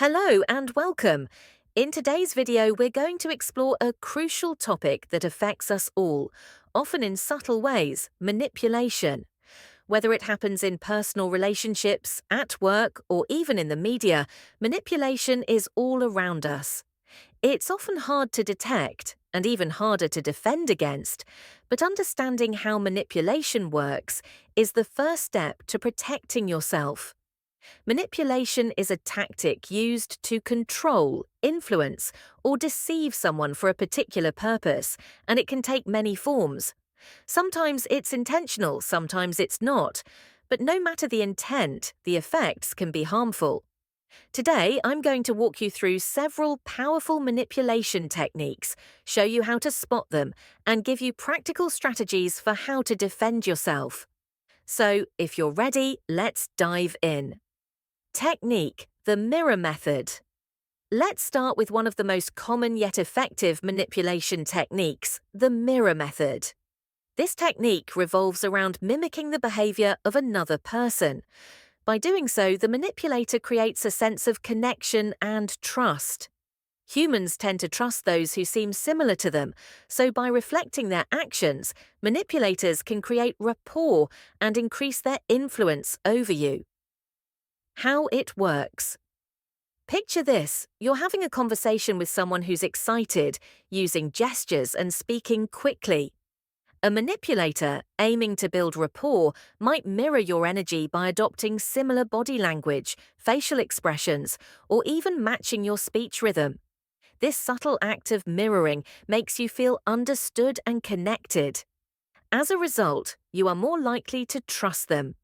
Hello and welcome. In today's video, we're going to explore a crucial topic that affects us all, often in subtle ways: manipulation. Whether it happens in personal relationships, at work, or even in the media, manipulation is all around us. It's often hard to detect and even harder to defend against, but understanding how manipulation works is the first step to protecting yourself. Manipulation is a tactic used to control, influence, or deceive someone for a particular purpose, and it can take many forms. Sometimes it's intentional, sometimes it's not. But no matter the intent, the effects can be harmful. Today, I'm going to walk you through several powerful manipulation techniques, show you how to spot them, and give you practical strategies for how to defend yourself. So, if you're ready, let's dive in. Technique: the mirror method. Let's start with one of the most common yet effective manipulation techniques, the mirror method. This technique revolves around mimicking the behavior of another person. By doing so, the manipulator creates a sense of connection and trust. Humans tend to trust those who seem similar to them, so by reflecting their actions, manipulators can create rapport and increase their influence over you. How it works. Picture this: you're having a conversation with someone who's excited, using gestures and speaking quickly. A manipulator, aiming to build rapport, might mirror your energy by adopting similar body language, facial expressions, or even matching your speech rhythm. This subtle act of mirroring makes you feel understood and connected. As a result, you are more likely to trust them.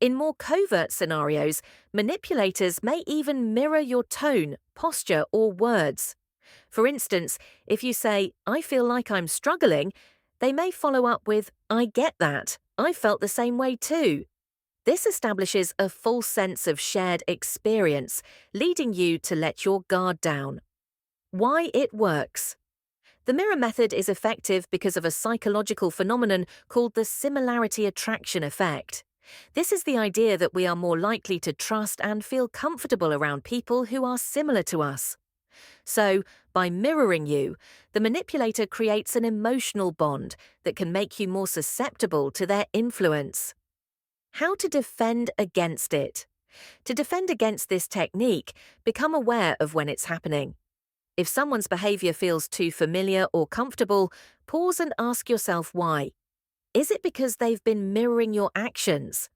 In more covert scenarios, manipulators may even mirror your tone, posture, or words. For instance, if you say, "I feel like I'm struggling," they may follow up with, "I get that. I felt the same way too." This establishes a false sense of shared experience, leading you to let your guard down. Why it works. The mirror method is effective because of a psychological phenomenon called the similarity attraction effect. This is the idea that we are more likely to trust and feel comfortable around people who are similar to us. So, by mirroring you, the manipulator creates an emotional bond that can make you more susceptible to their influence. How to defend against it. To defend against this technique, become aware of when it's happening. If someone's behavior feels too familiar or comfortable, pause and ask yourself why. Is it because they've been mirroring your actions?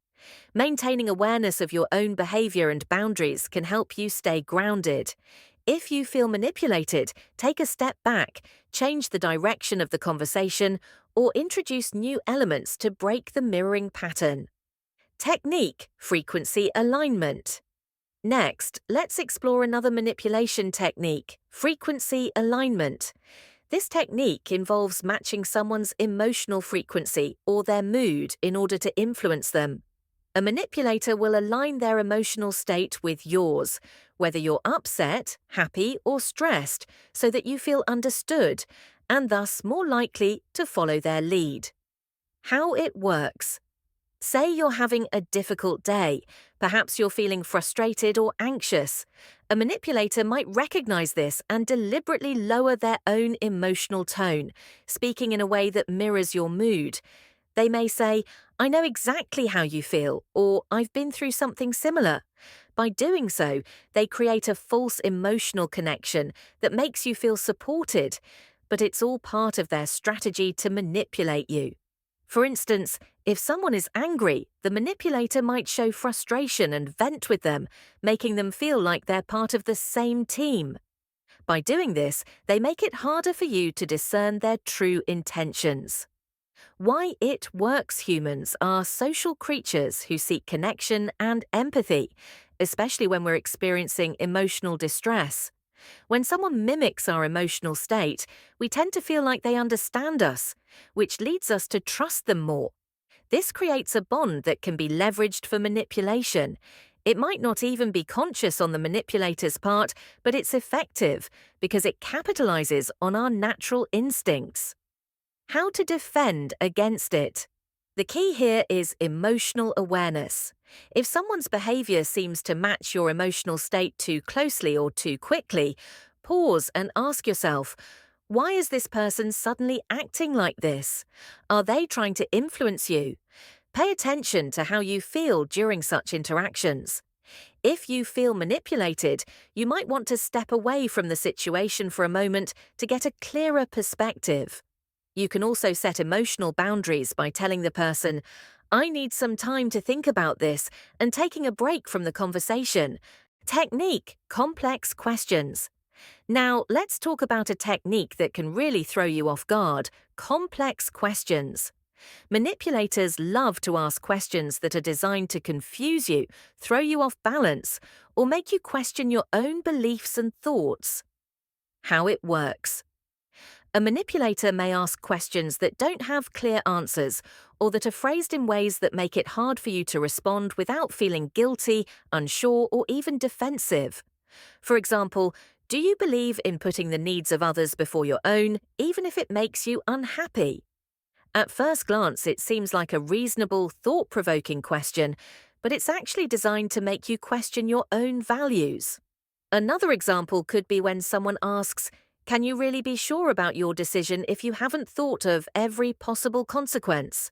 Maintaining awareness of your own behavior and boundaries can help you stay grounded. If you feel manipulated, take a step back, change the direction of the conversation, or introduce new elements to break the mirroring pattern. Technique: frequency alignment. Next, let's explore another manipulation technique: frequency alignment. This technique involves matching someone's emotional frequency or their mood in order to influence them. A manipulator will align their emotional state with yours, whether you're upset, happy, or stressed, so that you feel understood and thus more likely to follow their lead. How it works. Say you're having a difficult day. Perhaps you're feeling frustrated or anxious. A manipulator might recognize this and deliberately lower their own emotional tone, speaking in a way that mirrors your mood. They may say, "I know exactly how you feel," or "I've been through something similar." By doing so, they create a false emotional connection that makes you feel supported, but it's all part of their strategy to manipulate you. For instance, if someone is angry, the manipulator might show frustration and vent with them, making them feel like they're part of the same team. By doing this, they make it harder for you to discern their true intentions. Why it works. Humans are social creatures who seek connection and empathy, especially when we're experiencing emotional distress. When someone mimics our emotional state, we tend to feel like they understand us, which leads us to trust them more. This creates a bond that can be leveraged for manipulation. It might not even be conscious on the manipulator's part, but it's effective because it capitalizes on our natural instincts. How to defend against it. The key here is emotional awareness. If someone's behavior seems to match your emotional state too closely or too quickly, pause and ask yourself, why is this person suddenly acting like this? Are they trying to influence you? Pay attention to how you feel during such interactions. If you feel manipulated, you might want to step away from the situation for a moment to get a clearer perspective. You can also set emotional boundaries by telling the person, I need some time to think about this, and taking a break from the conversation. Technique: complex questions. Now, let's talk about a technique that can really throw you off guard: complex questions. Manipulators love to ask questions that are designed to confuse you, throw you off balance, or make you question your own beliefs and thoughts. How it works. A manipulator may ask questions that don't have clear answers or that are phrased in ways that make it hard for you to respond without feeling guilty, unsure, or even defensive. For example, do you believe in putting the needs of others before your own, even if it makes you unhappy? At first glance, it seems like a reasonable, thought-provoking question, but it's actually designed to make you question your own values. Another example could be when someone asks, can you really be sure about your decision if you haven't thought of every possible consequence?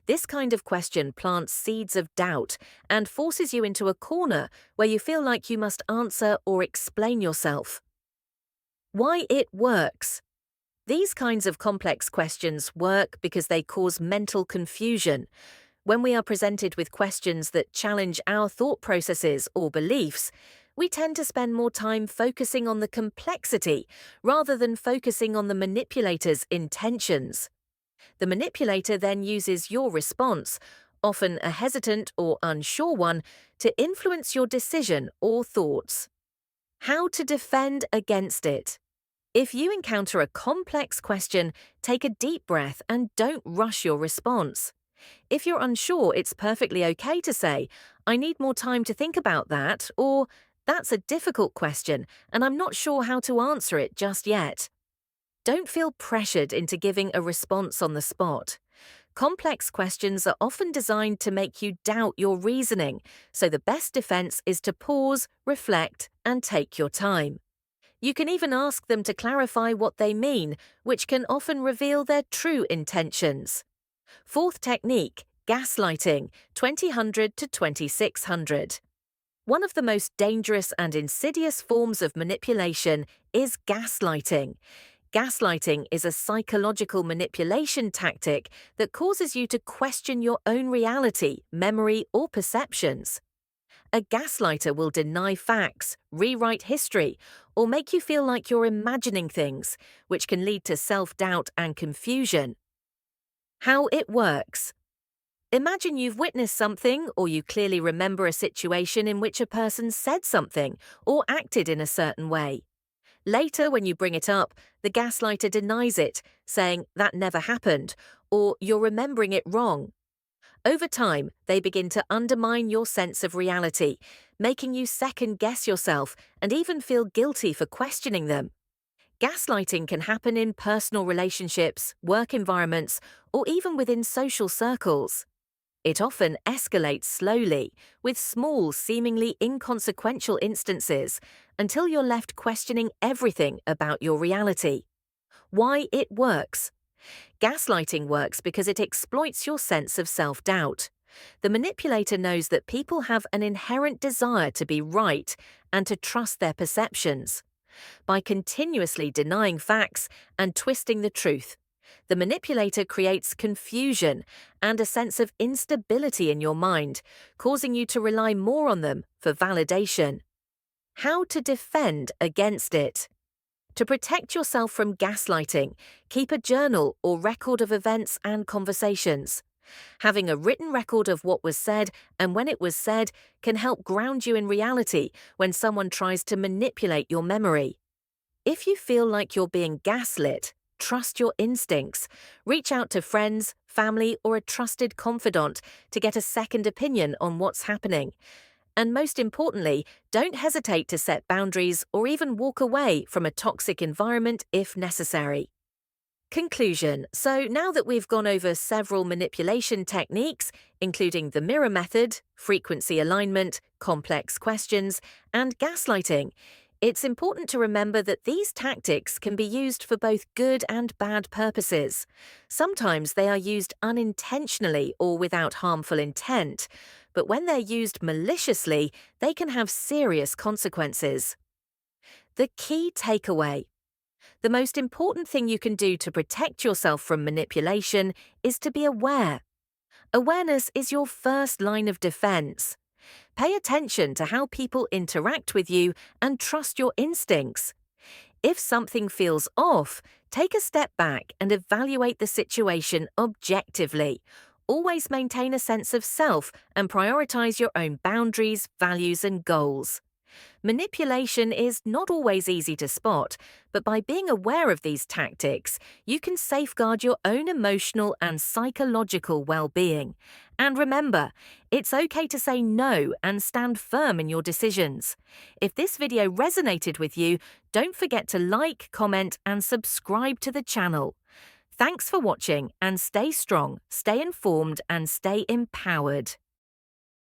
This kind of question plants seeds of doubt and forces you into a corner where you feel like you must answer or explain yourself. Why it works. These kinds of complex questions work because they cause mental confusion. When we are presented with questions that challenge our thought processes or beliefs, we tend to spend more time focusing on the complexity rather than focusing on the manipulator's intentions. The manipulator then uses your response, often a hesitant or unsure one, to influence your decision or thoughts. How to defend against it. If you encounter a complex question, take a deep breath and don't rush your response. If you're unsure, it's perfectly okay to say, I need more time to think about that, or that's a difficult question and I'm not sure how to answer it just yet. Don't feel pressured into giving a response on the spot. Complex questions are often designed to make you doubt your reasoning, so the best defense is to pause, reflect, and take your time. You can even ask them to clarify what they mean, which can often reveal their true intentions. Fourth technique, gaslighting, 2000 to 2600. One of the most dangerous and insidious forms of manipulation is gaslighting. Gaslighting is a psychological manipulation tactic that causes you to question your own reality, memory, or perceptions. A gaslighter will deny facts, rewrite history, or make you feel like you're imagining things, which can lead to self-doubt and confusion. How it works. Imagine you've witnessed something, or you clearly remember a situation in which a person said something or acted in a certain way. Later, when you bring it up, the gaslighter denies it, saying that never happened, or you're remembering it wrong. Over time, they begin to undermine your sense of reality, making you second-guess yourself and even feel guilty for questioning them. Gaslighting can happen in personal relationships, work environments, or even within social circles. It often escalates slowly, with small, seemingly inconsequential instances, until you're left questioning everything about your reality. Why it works. Gaslighting works because it exploits your sense of self-doubt. The manipulator knows that people have an inherent desire to be right and to trust their perceptions. By continuously denying facts and twisting the truth, the manipulator creates confusion and a sense of instability in your mind, causing you to rely more on them for validation. How to defend against it. To protect yourself from gaslighting, keep a journal or record of events and conversations. Having a written record of what was said and when it was said can help ground you in reality when someone tries to manipulate your memory. If you feel like you're being gaslit, trust your instincts. Reach out to friends, family, or a trusted confidant to get a second opinion on what's happening. And most importantly, don't hesitate to set boundaries or even walk away from a toxic environment if necessary. Conclusion. So now that we've gone over several manipulation techniques, including the mirror method, frequency alignment, complex questions, and gaslighting, it's important to remember that these tactics can be used for both good and bad purposes. Sometimes they are used unintentionally or without harmful intent, but when they're used maliciously, they can have serious consequences. The key takeaway. The most important thing you can do to protect yourself from manipulation is to be aware. Awareness is your first line of defense. Pay attention to how people interact with you and trust your instincts. If something feels off, take a step back and evaluate the situation objectively. Always maintain a sense of self and prioritize your own boundaries, values, and goals. Manipulation is not always easy to spot, but by being aware of these tactics, you can safeguard your own emotional and psychological well-being. And remember, it's okay to say no and stand firm in your decisions. If this video resonated with you, don't forget to like, comment, and subscribe to the channel. Thanks for watching, and stay strong, stay informed, and stay empowered.